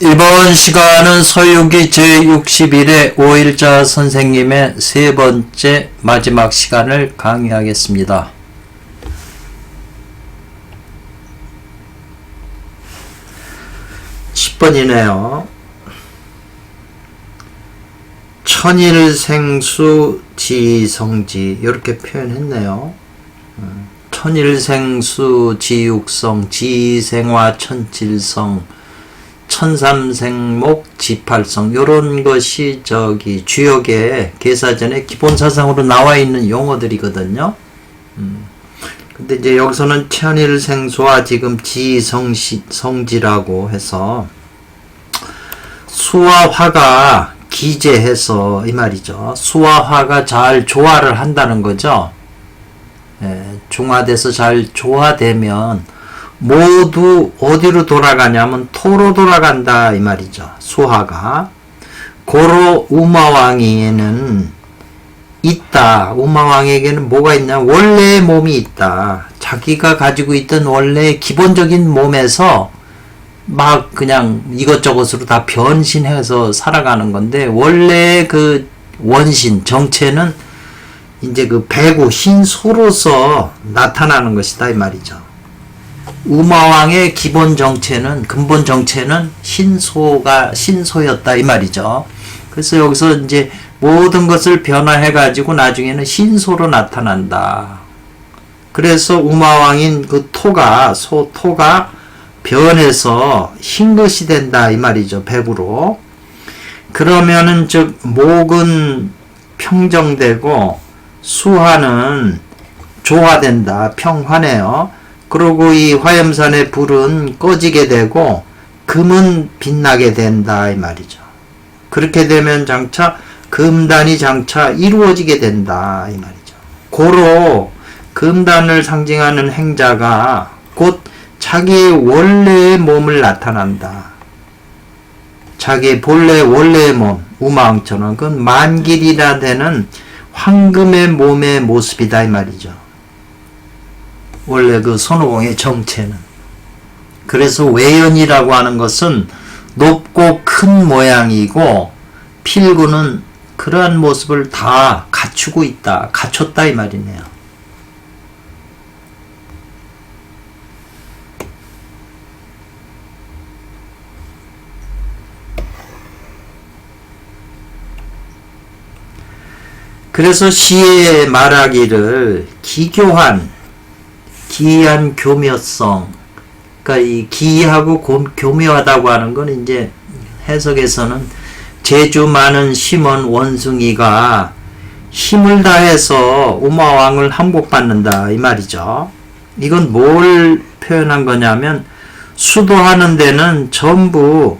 이번 시간은 서유기 제61회 5일자 선생님의 세 번째 마지막 시간을 강의하겠습니다. 10번이네요. 천일생수 지성지 이렇게 표현했네요. 천일생수 지육성 지생화 천칠성 천삼생목 지팔성 요런 것이 주역의 계사전의 기본사상으로 나와 있는 용어들이거든요. 근데 이제 여기서는 천일생수와 지금 지성지라고 해서 수와 화가 기재해서 이 말이죠. 수와 화가 잘 조화를 한다는 거죠. 중화돼서 잘 조화되면 모두 어디로 돌아가냐면 토로 돌아간다 이 말이죠. 수화가. 고로 우마왕에는 있다. 우마왕에게는 뭐가 있냐? 원래의 몸이 있다. 자기가 가지고 있던 원래의 기본적인 몸에서 막 그냥 이것저것으로 다 변신해서 살아가는 건데, 원래 그 원신 정체는 이제 그 배구 흰소로서 나타나는 것이다 이 말이죠. 우마왕의 기본 정체는, 근본 정체는 신소였다 이 말이죠. 그래서 여기서 이제 모든 것을 변화해 가지고 나중에는 신소로 나타난다. 그래서 우마왕인 그 토가 변해서 흰 것이 된다 이 말이죠. 백으로. 그러면은 즉 목은 평정되고 수화는 조화된다. 평화네요. 그리고 이 화염산의 불은 꺼지게 되고 금은 빛나게 된다 이 말이죠. 그렇게 되면 장차 금단이 장차 이루어지게 된다 이 말이죠. 고로 금단을 상징하는 행자가 곧 자기의 원래의 몸을 나타난다. 자기의 원래의 몸, 우마왕처럼 그건 만길이라 되는 황금의 몸의 모습이다 이 말이죠. 원래 그 손오공의 정체는. 그래서 외연이라고 하는 것은 높고 큰 모양이고, 필구는 그러한 모습을 다 갖추고 있다, 갖췄다 이 말이네요. 그래서 시에 말하기를 기교한 교묘성, 그러니까 이 기하고 교묘하다고 하는 건 이제 해석에서는 재주 많은 심원 원숭이가 힘을 다해서 우마왕을 항복받는다 이 말이죠. 이건 뭘 표현한 거냐면, 수도하는 데는 전부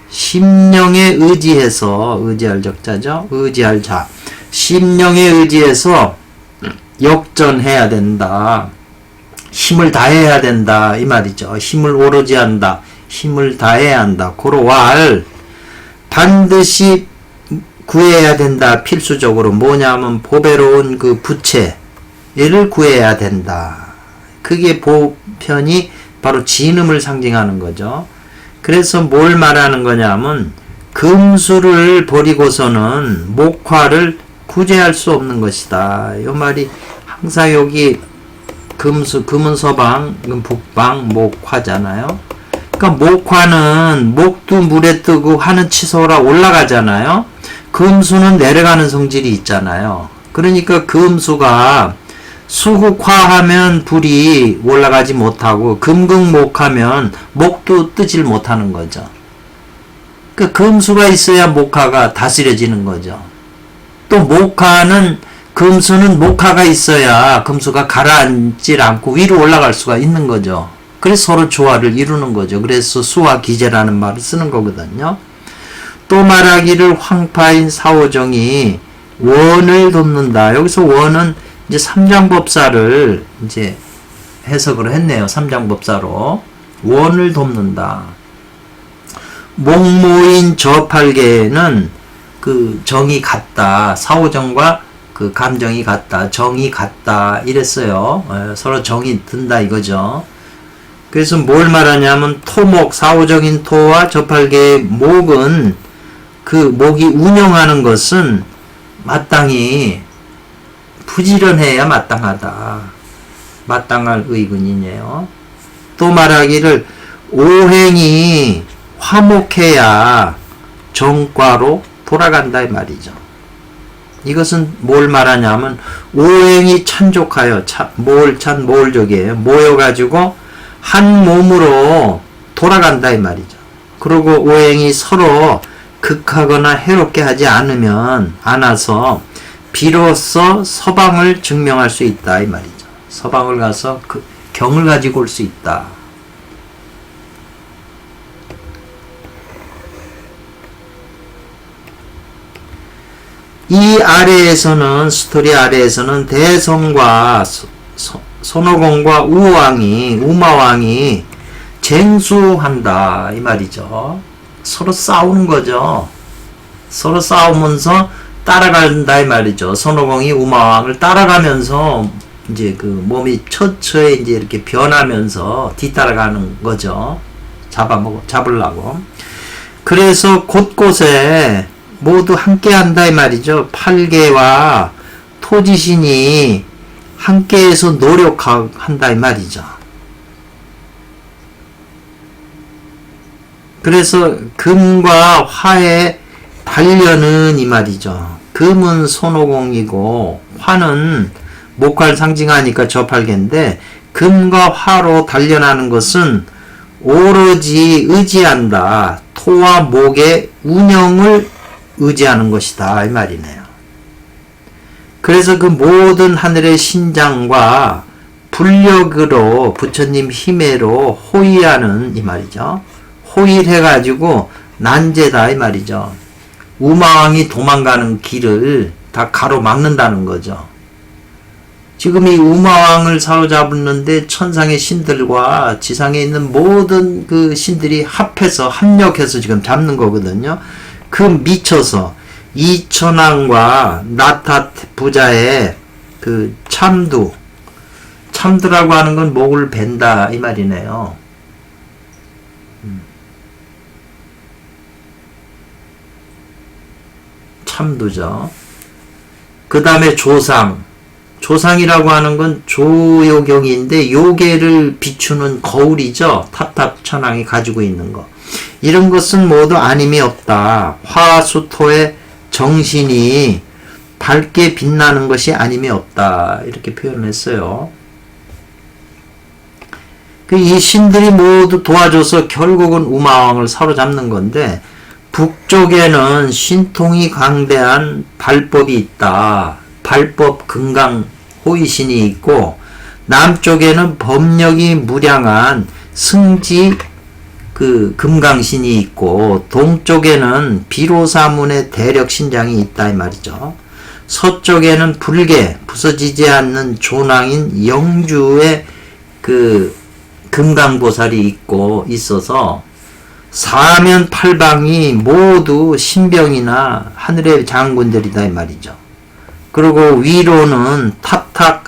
심령에 의지해서, 의지할 적자죠. 의지할 자. 심령에 의지해서 역전해야 된다. 힘을 다해야 된다 이 말이죠. 힘을 오로지 한다. 힘을 다해야 한다. 고로왈 반드시 구해야 된다. 필수적으로 뭐냐면 보배로운 그 부채 얘를 구해야 된다. 그게 보편이 바로 진음을 상징하는 거죠. 그래서 뭘 말하는 거냐면, 금수를 버리고서는 목화를 구제할 수 없는 것이다. 이 말이 항상 여기 금은 서방, 북방, 목화잖아요. 그러니까 목화는 목도 물에 뜨고 화는 치솟아 올라가잖아요. 금수는 내려가는 성질이 있잖아요. 그러니까 금수가 수극화하면 불이 올라가지 못하고, 금극목하면 목도 뜨질 못하는 거죠. 그러니까 금수가 있어야 목화가 다스려지는 거죠. 또 금수는 목화가 있어야 금수가 가라앉질 않고 위로 올라갈 수가 있는 거죠. 그래서 서로 조화를 이루는 거죠. 그래서 수화 기제라는 말을 쓰는 거거든요. 또 말하기를 황파인 사오정이 원을 돕는다. 여기서 원은 이제 삼장법사를 이제 해석을 했네요. 삼장법사로 원을 돕는다. 목모인 저팔계는 그 정이 같다. 사오정과 그 감정이 같다. 정이 같다. 이랬어요. 서로 정이 든다 이거죠. 그래서 뭘 말하냐면 토목, 사후적인 토와 저팔계의 목은 그 목이 운영하는 것은 마땅히 부지런해야 마땅하다. 마땅할 의군이네요. 또 말하기를 오행이 화목해야 정과로 돌아간다 이 말이죠. 이것은 뭘 말하냐면 오행이 찬족하여 모을족이에요. 모여가지고 한 몸으로 돌아간다 이 말이죠. 그리고 오행이 서로 극하거나 해롭게 하지 않아서 비로소 서방을 증명할 수 있다 이 말이죠. 서방을 가서 그 경을 가지고 올 수 있다. 이 아래에서는 스토리 아래에서는 대성과 손오공과 우마왕이 쟁수한다 이 말이죠. 서로 싸우는 거죠. 서로 싸우면서 따라간다 이 말이죠. 손오공이 우마왕을 따라가면서 이제 그 몸이 처처에 이제 이렇게 변하면서 뒤따라가는 거죠. 잡으려고. 그래서 곳곳에 모두 함께 한다 이 말이죠. 팔계와 토지신이 함께해서 노력한다 이 말이죠. 그래서 금과 화의 단련은 이 말이죠. 금은 손오공이고 화는 목화를 상징하니까 저팔계인데 금과 화로 단련하는 것은 오로지 의지한다. 토와 목의 운영을 의지하는 것이다 이 말이네요. 그래서 그 모든 하늘의 신장과 불력으로 부처님 힘으로 호의하는 이 말이죠. 호의를 해가지고 난제다 이 말이죠. 우마왕이 도망가는 길을 다 가로막는다는 거죠. 지금 이 우마왕을 사로잡았는데 천상의 신들과 지상에 있는 모든 그 신들이 합력해서 지금 잡는 거거든요. 그 미쳐서 이천왕과 나타 부자의 그 참두라고 하는 건 목을 벤다 이 말이네요. 참두죠. 그 다음에 조상이라고 하는 건 조요경인데 요계를 비추는 거울이죠. 탑탑천왕이 가지고 있는 거. 이런 것은 모두 아님이 없다. 화수토의 정신이 밝게 빛나는 것이 아님이 없다. 이렇게 표현을 했어요. 이 신들이 모두 도와줘서 결국은 우마왕을 사로잡는 건데 북쪽에는 신통이 강대한 발법이 있다. 발법 금강 호의신이 있고 남쪽에는 법력이 무량한 승지 그 금강신이 있고 동쪽에는 비로사문의 대력신장이 있다 이 말이죠. 서쪽에는 불계 부서지지 않는 존왕인 영주의 그 금강보살이 있어서 사면 팔방이 모두 신병이나 하늘의 장군들이다 이 말이죠. 그리고 위로는 탑탁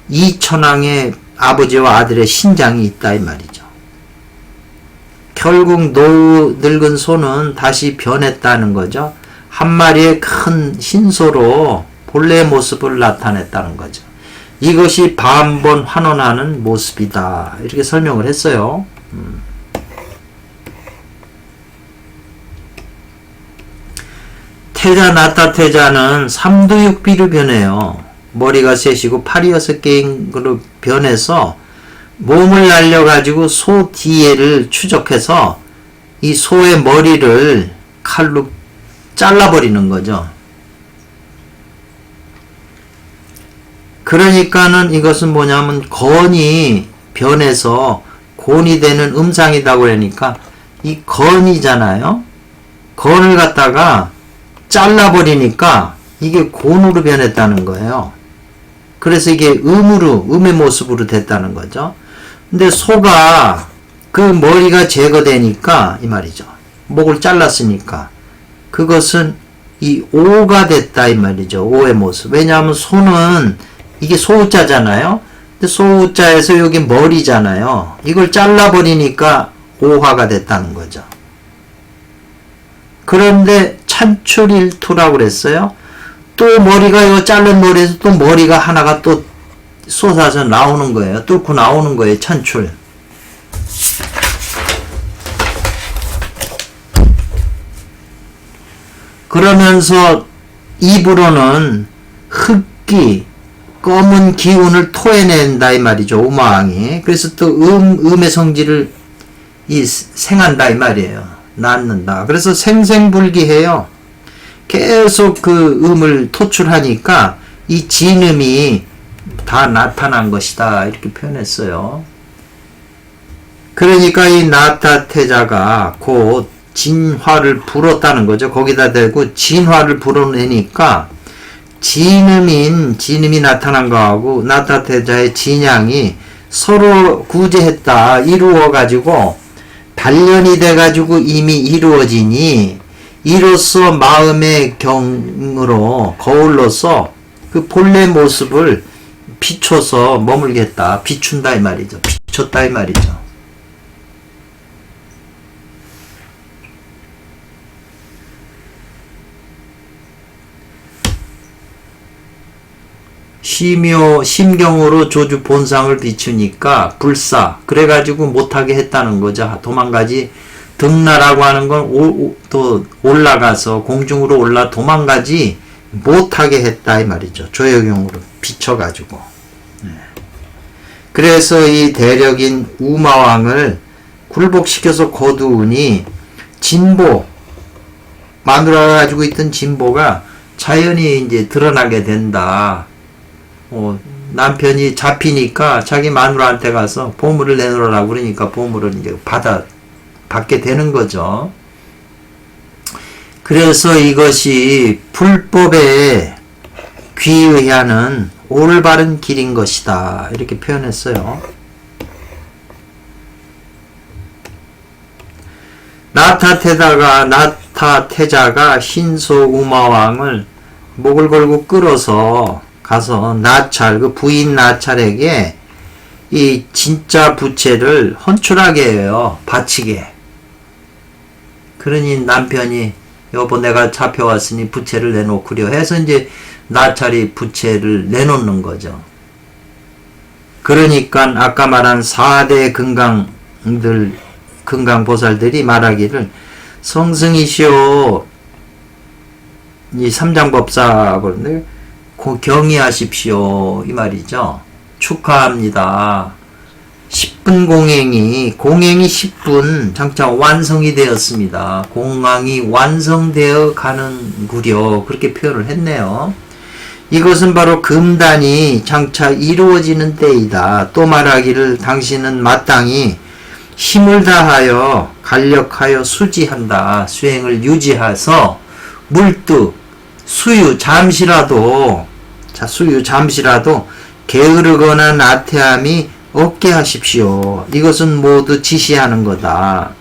이천왕의 아버지와 아들의 신장이 있다 이 말이죠. 결국 늙은 소는 다시 변했다는 거죠. 한 마리의 큰 흰소로 본래의 모습을 나타냈다는 거죠. 이것이 반번 환원하는 모습이다. 이렇게 설명을 했어요. 태자 나타 태자는 삼두육비로 변해요. 머리가 셋이고 팔이 6개인 걸로 변해서 몸을 날려가지고 소 뒤에를 추적해서 이 소의 머리를 칼로 잘라버리는 거죠. 그러니까는 이것은 뭐냐면 건이 변해서 곤이 되는 음상이다 그러니까 이 건이잖아요. 건을 갖다가 잘라버리니까 이게 곤으로 변했다는 거예요. 그래서 이게 음의 모습으로 됐다는 거죠. 근데 소가 그 머리가 제거되니까 이 말이죠. 목을 잘랐으니까 그것은 이 오가 됐다 이 말이죠. 오의 모습. 왜냐하면 소는 이게 소자잖아요. 소우자에서 여기 머리잖아요. 이걸 잘라버리니까 오화가 됐다는 거죠. 그런데 찬출일투라고 그랬어요. 또 머리가 이거 자른 머리에서 또 머리가 하나가 또 솟아서 나오는 거예요. 뚫고 나오는 거예요. 찬출. 그러면서 입으로는 흑기, 검은 기운을 토해낸다 이 말이죠. 우마왕이. 그래서 또 음의 성질을 생한다 이 말이에요. 낳는다. 그래서 생생불기해요. 계속 그 음을 토출하니까 이 진음이 다 나타난 것이다 이렇게 표현했어요. 그러니까 이 나타태자가 곧 진화를 불었다는 거죠. 거기다 대고 진화를 불어내니까 진음이 나타난 거하고 나타태자의 진양이 서로 구제했다 이루어 가지고 단련이 돼 가지고 이미 이루어지니 이로써 마음의 경으로 거울로서 그 본래 모습을 비춰서 머물겠다. 비춘다 이 말이죠. 비췄다 이 말이죠. 심경으로 조주 본상을 비추니까 불사 그래가지고 못하게 했다는 거죠. 도망가지 등나라고 하는 건 또 올라가서 공중으로 올라 도망가지 못하게 했다 이 말이죠. 조여경으로 비춰가지고. 그래서 이 대력인 우마왕을 굴복시켜서 거두으니 진보 마누라가 가지고 있던 진보가 자연히 이제 드러나게 된다. 남편이 잡히니까 자기 마누라한테 가서 보물을 내놓으라고 그러니까 보물을 이제 받게 되는 거죠. 그래서 이것이 불법에 귀의하는 올바른 길인 것이다. 이렇게 표현했어요. 나타태자가 신소 우마왕을 목을 걸고 끌어서 가서 나찰, 그 부인 나찰에게 이 진짜 부채를 헌출하게 해요. 바치게. 그러니 남편이 여보 내가 잡혀왔으니 부채를 내놓으려 해서 이제 나찰이 부채를 내놓는 거죠. 그러니까 아까 말한 4대 금강보살들이 말하기를 성승이시오 이 삼장법사거든요. 경의하십시오 이 말이죠. 축하합니다. 10분 공행이 10분 장차 완성이 되었습니다. 공항이 완성되어 가는구려 그렇게 표현을 했네요. 이것은 바로 금단이 장차 이루어지는 때이다. 또 말하기를 당신은 마땅히 힘을 다하여 간력하여 수지한다. 수행을 유지해서 물뚝 수유 잠시라도 게으르거나 나태함이 없게 하십시오. 이것은 모두 지시하는 거다.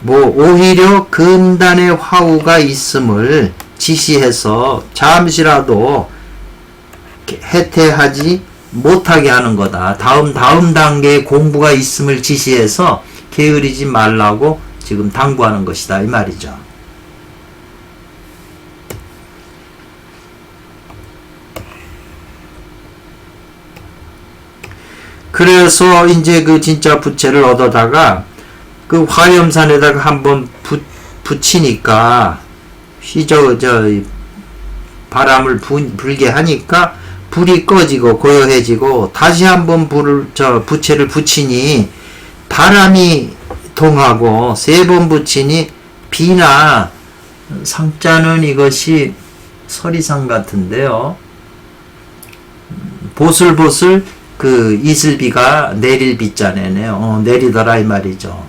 오히려 금단의 화우가 있음을 지시해서 잠시라도 해태하지 못하게 하는 거다. 다음 단계의 공부가 있음을 지시해서 게으르지 말라고 지금 당부하는 것이다. 이 말이죠. 그래서 이제 그 진짜 부채를 얻어다가 그 화염산에다가 한번 붙이니까 바람을 불게 하니까 불이 꺼지고 고요해지고 다시 한번 부채를 붙이니 바람이 통하고 3번 붙이니 비나 상자는 이것이 서리상 같은데요. 보슬보슬 그 이슬비가 내릴 비자네요. 내리더라 이 말이죠.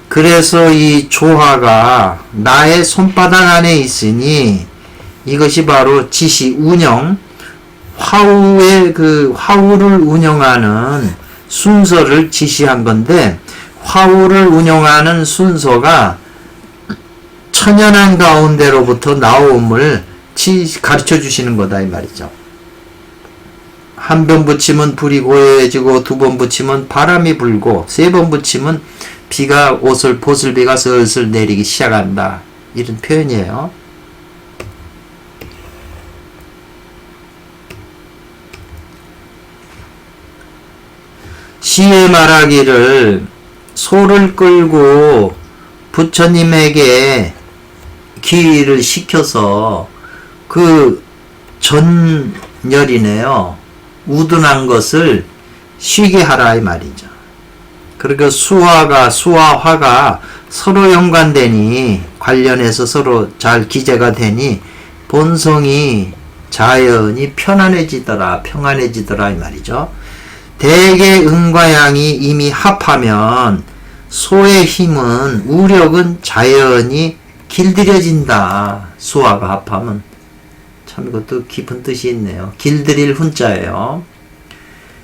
그래서 이 조화가 나의 손바닥 안에 있으니 이것이 바로 지시 운영 화우의 그 화우를 운영하는 순서를 지시한 건데 화우를 운영하는 순서가 천연한 가운데로부터 나옴을 가르쳐 주시는 거다 이 말이죠. 한 번 붙이면 불이 고요해지고, 두 번 붙이면 바람이 불고, 세 번 붙이면 비가 보슬비가 슬슬 내리기 시작한다. 이런 표현이에요. 시에 말하기를 소를 끌고 부처님에게 기위를 시켜서 그 전열이네요. 우둔한 것을 쉬게 하라 이 말이죠. 그러니까 수화화가 서로 연관되니, 관련해서 서로 잘 기재가 되니 본성이 자연이 평안해지더라 이 말이죠. 대개 음과 양이 이미 합하면 소의 힘은, 우력은 자연이 길들여진다. 수화가 합하면. 참 이것도 깊은 뜻이 있네요. 길들일 훈자예요.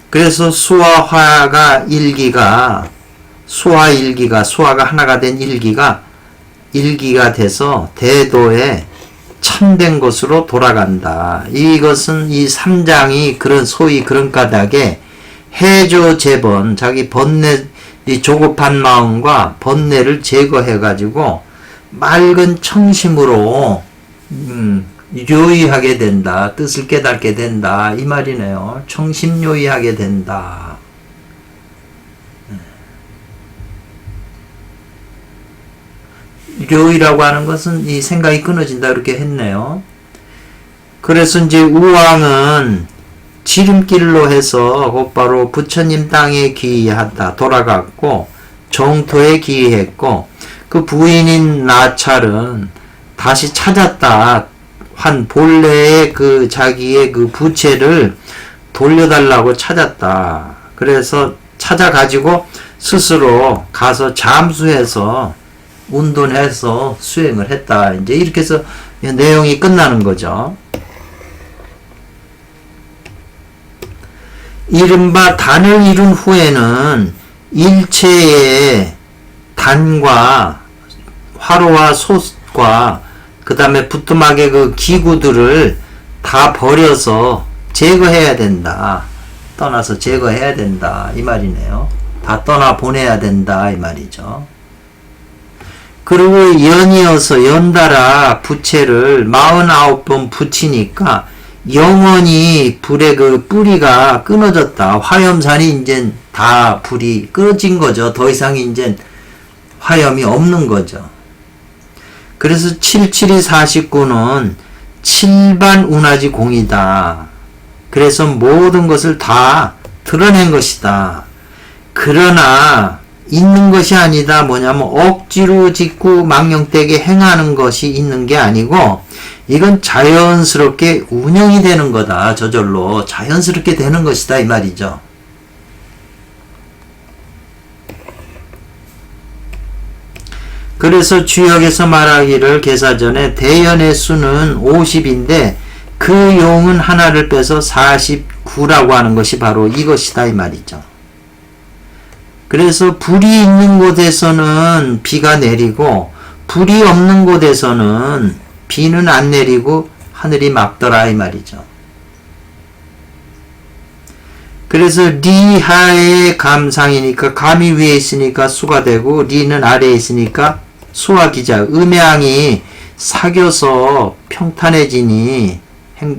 그래서 수화화가 수화가 하나가 된 일기가 돼서 대도에 참된 것으로 돌아간다. 이것은 이 3장이 소위 그런 까닭에 해조재번, 자기 이 조급한 마음과 번뇌를 제거해가지고 맑은 청심으로 요의하게 된다. 뜻을 깨닫게 된다. 이 말이네요. 청심요의하게 된다. 요의라고 하는 것은 이 생각이 끊어진다. 이렇게 했네요. 그래서 이제 우왕은 지름길로 해서 곧바로 부처님 땅에 기이하다. 돌아갔고, 정토에 기이했고, 그 부인인 나찰은 다시 찾았다. 한 본래의 자기의 부채를 돌려달라고 찾았다. 그래서 찾아가지고 스스로 가서 잠수해서 운동해서 수행을 했다. 이제 이렇게 해서 내용이 끝나는 거죠. 이른바 단을 이룬 후에는 일체의 단과 화로와 솥과 그 다음에 부뚜막의 기구들을 다 버려서 제거해야 된다. 떠나서 제거해야 된다. 이 말이네요. 다 떠나 보내야 된다. 이 말이죠. 그리고 연달아 부채를 49번 붙이니까 영원히 불의 뿌리가 끊어졌다. 화염산이 이제 다 불이 끊어진 거죠. 더 이상 이제 화염이 없는 거죠. 그래서 7749는 7반 운하지 공이다. 그래서 모든 것을 다 드러낸 것이다. 그러나 있는 것이 아니다. 뭐냐면 억지로 짓고 망령되게 행하는 것이 있는 게 아니고, 이건 자연스럽게 운영이 되는 거다. 저절로 자연스럽게 되는 것이다. 이 말이죠. 그래서 주역에서 말하기를 계사전에 대연의 수는 50인데 그 용은 하나를 빼서 49라고 하는 것이 바로 이것이다. 이 말이죠. 그래서 불이 있는 곳에서는 비가 내리고 불이 없는 곳에서는 비는 안 내리고 하늘이 맑더라. 이 말이죠. 그래서 리하의 감상이니까 감이 위에 있으니까 수가 되고, 리는 아래에 있으니까 수와 기자, 음양이 사겨서 평탄해지니,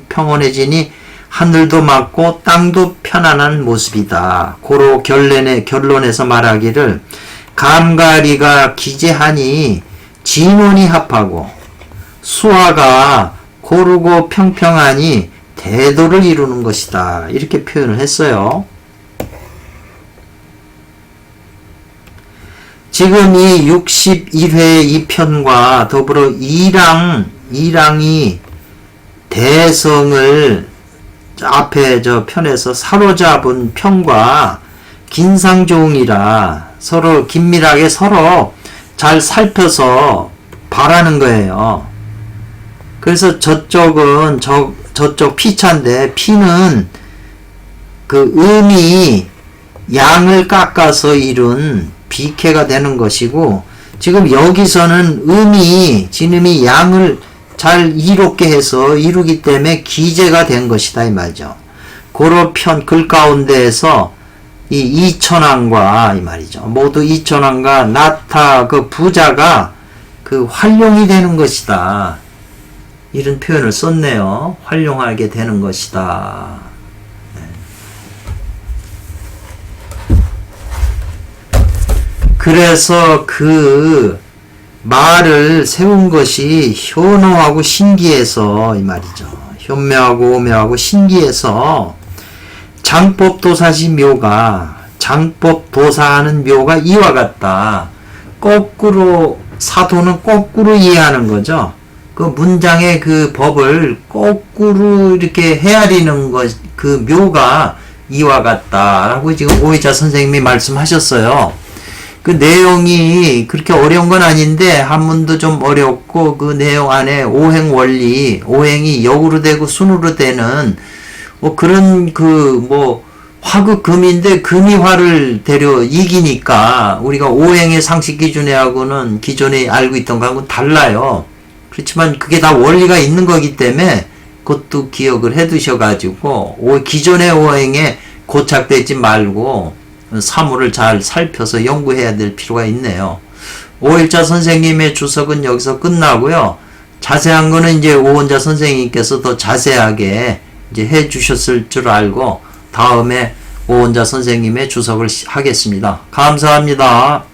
평온해지니 하늘도 맑고 땅도 편안한 모습이다. 고로 결론에서 말하기를 감과 리가 기재하니 진원이 합하고, 수화가 고르고 평평하니 대도를 이루는 것이다. 이렇게 표현을 했어요. 지금 이 61회 2편과 더불어 2랑이 대성을 앞에 편에서 사로잡은 편과 긴상종이라 서로 긴밀하게 서로 잘 살펴서 바라는 거예요. 그래서 저쪽은 저쪽 피차인데, 피는 음이 양을 깎아서 이룬 비케가 되는 것이고, 지금 여기서는 진음이 양을 잘 이롭게 해서 이루기 때문에 기재가 된 것이다. 이 말이죠. 그런 글 가운데에서 이 이천왕과 이 말이죠. 모두 이천왕과 나타 그 부자가 그 활용이 되는 것이다. 이런 표현을 썼네요. 활용하게 되는 것이다. 그래서 그 말을 세운 것이 현오하고 신기해서 이 말이죠. 현묘하고 오묘하고 신기해서 장법도사시 묘가 장법도사하는 묘가 이와 같다. 거꾸로 사도는 거꾸로 이해하는 거죠. 그 문장의 그 법을 거꾸로 이렇게 헤아리는 것, 그 묘가 이와 같다라고 지금 오해자 선생님이 말씀하셨어요. 그 내용이 그렇게 어려운 건 아닌데 한문도 좀 어렵고 그 내용 안에 오행 원리, 오행이 역으로 되고 순으로 되는 뭐 그런 그 뭐 화그 금인데 금이 화를 데려 이기니까 우리가 오행의 상식 기준하고는 기존에 알고 있던 거하고는 달라요. 그렇지만 그게 다 원리가 있는 거기 때문에 그것도 기억을 해 두셔가지고 기존의 오행에 고착되지 말고 사물을 잘 살펴서 연구해야 될 필요가 있네요. 오일자 선생님의 주석은 여기서 끝나고요. 자세한 거는 이제 오원자 선생님께서 더 자세하게 이제 해 주셨을 줄 알고 다음에 오원자 선생님의 주석을 하겠습니다. 감사합니다.